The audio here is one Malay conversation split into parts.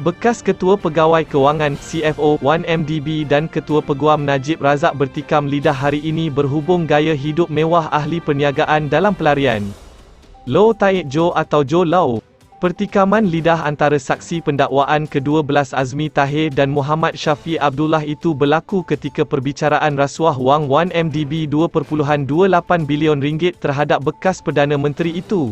Bekas Ketua Pegawai Kewangan CFO 1MDB dan Ketua Peguam Najib Razak bertikam lidah hari ini berhubung gaya hidup mewah ahli perniagaan dalam pelarian Low Taek Jo atau Jo Lau. Pertikaman lidah antara saksi pendakwaan ke-12 Azmi Tahir dan Muhammad Syafiq Abdullah itu berlaku ketika perbicaraan rasuah wang 1MDB 2.28 bilion ringgit terhadap bekas Perdana Menteri itu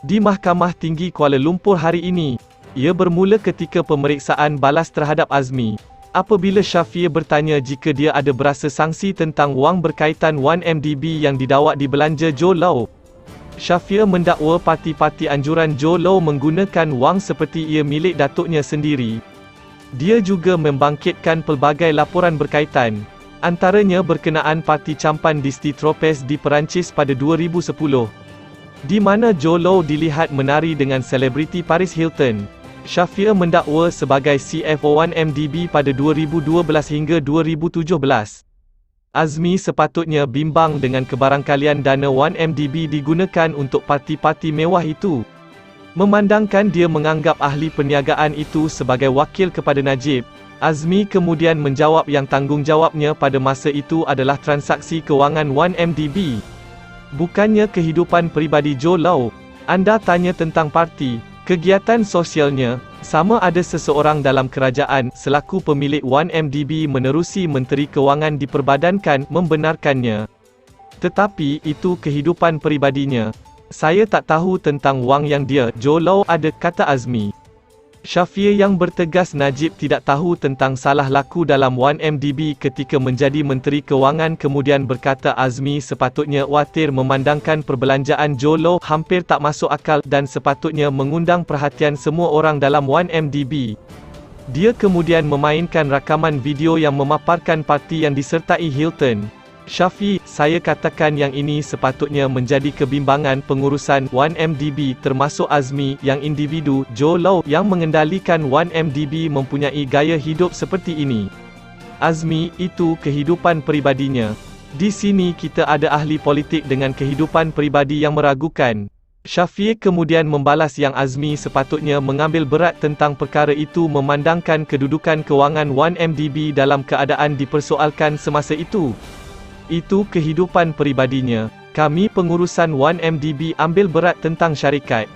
di Mahkamah Tinggi Kuala Lumpur hari ini. Ia bermula ketika pemeriksaan balas terhadap Azmi, apabila Syafiq bertanya jika dia ada berasa sangsi tentang wang berkaitan 1MDB yang didawat di belanja Jo Lau. Syafiq mendakwa parti-parti anjuran Jo Lau menggunakan wang seperti ia milik datuknya sendiri. Dia juga membangkitkan pelbagai laporan berkaitan, antaranya berkenaan parti campan di Sti Tropez di Perancis pada 2010, di mana Jo Lau dilihat menari dengan selebriti Paris Hilton. Syafiq mendakwa sebagai CFO 1MDB pada 2012 hingga 2017. Azmi sepatutnya bimbang dengan kebarangkalian dana 1MDB digunakan untuk parti-parti mewah itu. Memandangkan dia menganggap ahli perniagaan itu sebagai wakil kepada Najib, Azmi kemudian menjawab yang tanggungjawabnya pada masa itu adalah transaksi kewangan 1MDB, bukannya kehidupan peribadi Jo Lau. Anda tanya tentang parti, kegiatan sosialnya, sama ada seseorang dalam kerajaan selaku pemilik 1MDB menerusi Menteri Kewangan diperbadankan membenarkannya. Tetapi itu kehidupan peribadinya. Saya tak tahu tentang wang yang dia, Jo Lau ada, kata Azmi. Syafiq yang bertegas Najib tidak tahu tentang salah laku dalam 1MDB ketika menjadi Menteri Kewangan kemudian berkata Azmi sepatutnya khawatir memandangkan perbelanjaan Jo Lau hampir tak masuk akal dan sepatutnya mengundang perhatian semua orang dalam 1MDB. Dia kemudian memainkan rakaman video yang memaparkan parti yang disertai Hilton. Syafiq, saya katakan yang ini sepatutnya menjadi kebimbangan pengurusan 1MDB termasuk Azmi yang individu, Jo Lau yang mengendalikan 1MDB mempunyai gaya hidup seperti ini. Azmi, itu kehidupan peribadinya. Di sini kita ada ahli politik dengan kehidupan peribadi yang meragukan. Syafiq kemudian membalas yang Azmi sepatutnya mengambil berat tentang perkara itu memandangkan kedudukan kewangan 1MDB dalam keadaan dipersoalkan semasa itu. Itu kehidupan peribadinya. Kami pengurusan 1MDB ambil berat tentang syarikat,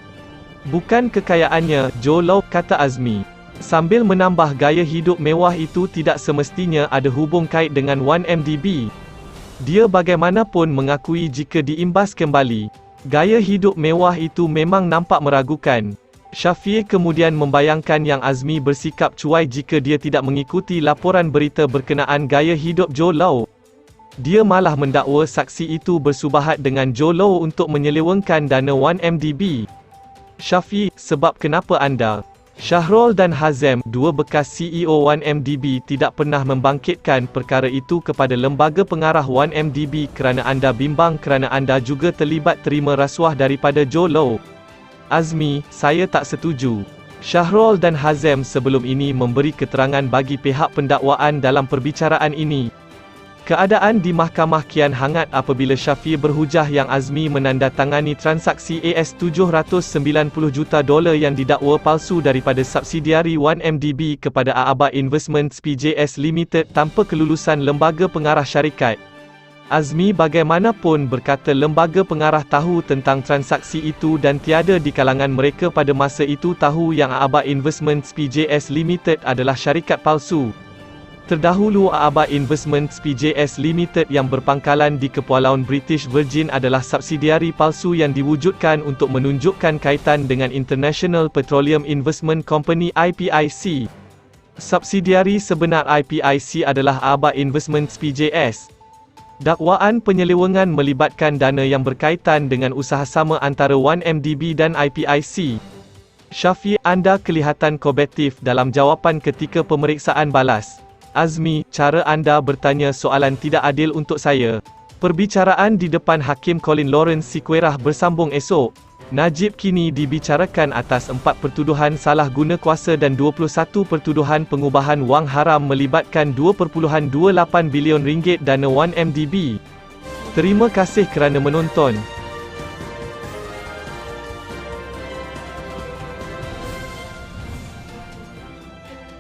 bukan kekayaannya, Jo Lau, kata Azmi. Sambil menambah gaya hidup mewah itu tidak semestinya ada hubung kait dengan 1MDB. Dia bagaimanapun mengakui jika diimbas kembali, gaya hidup mewah itu memang nampak meragukan. Syafiq kemudian membayangkan yang Azmi bersikap cuai jika dia tidak mengikuti laporan berita berkenaan gaya hidup Jo Lau. Dia malah mendakwa saksi itu bersubahat dengan Jo Lau untuk menyelewengkan dana 1MDB. Syafiq, sebab kenapa anda, Syahrul dan Hazem, dua bekas CEO 1MDB tidak pernah membangkitkan perkara itu kepada lembaga pengarah 1MDB kerana anda bimbang kerana anda juga terlibat terima rasuah daripada Jo Lau? Azmi, saya tak setuju. Syahrul dan Hazem sebelum ini memberi keterangan bagi pihak pendakwaan dalam perbicaraan ini. Keadaan di mahkamah kian hangat apabila Syafiq berhujah yang Azmi menandatangani transaksi $790 juta yang didakwa palsu daripada subsidiari 1MDB kepada Aba Investments PJS Limited tanpa kelulusan lembaga pengarah syarikat. Azmi bagaimanapun berkata lembaga pengarah tahu tentang transaksi itu dan tiada di kalangan mereka pada masa itu tahu yang Aba Investments PJS Limited adalah syarikat palsu. Terdahulu Aba Investments PJS Limited yang berpangkalan di Kepulauan British Virgin adalah subsidiari palsu yang diwujudkan untuk menunjukkan kaitan dengan International Petroleum Investment Company IPIC. Subsidiari sebenar IPIC adalah Aba Investments PJS. Dakwaan penyelewengan melibatkan dana yang berkaitan dengan usaha sama antara 1MDB dan IPIC. Syafiq, anda kelihatan kooperatif dalam jawapan ketika pemeriksaan balas. Azmi, cara anda bertanya soalan tidak adil untuk saya. Perbicaraan di depan Hakim Colin Lawrence Sikuerah bersambung esok. Najib kini dibicarakan atas 4 pertuduhan salah guna kuasa dan 21 pertuduhan pengubahan wang haram melibatkan 2.28 bilion ringgit dana 1MDB. Terima kasih kerana menonton.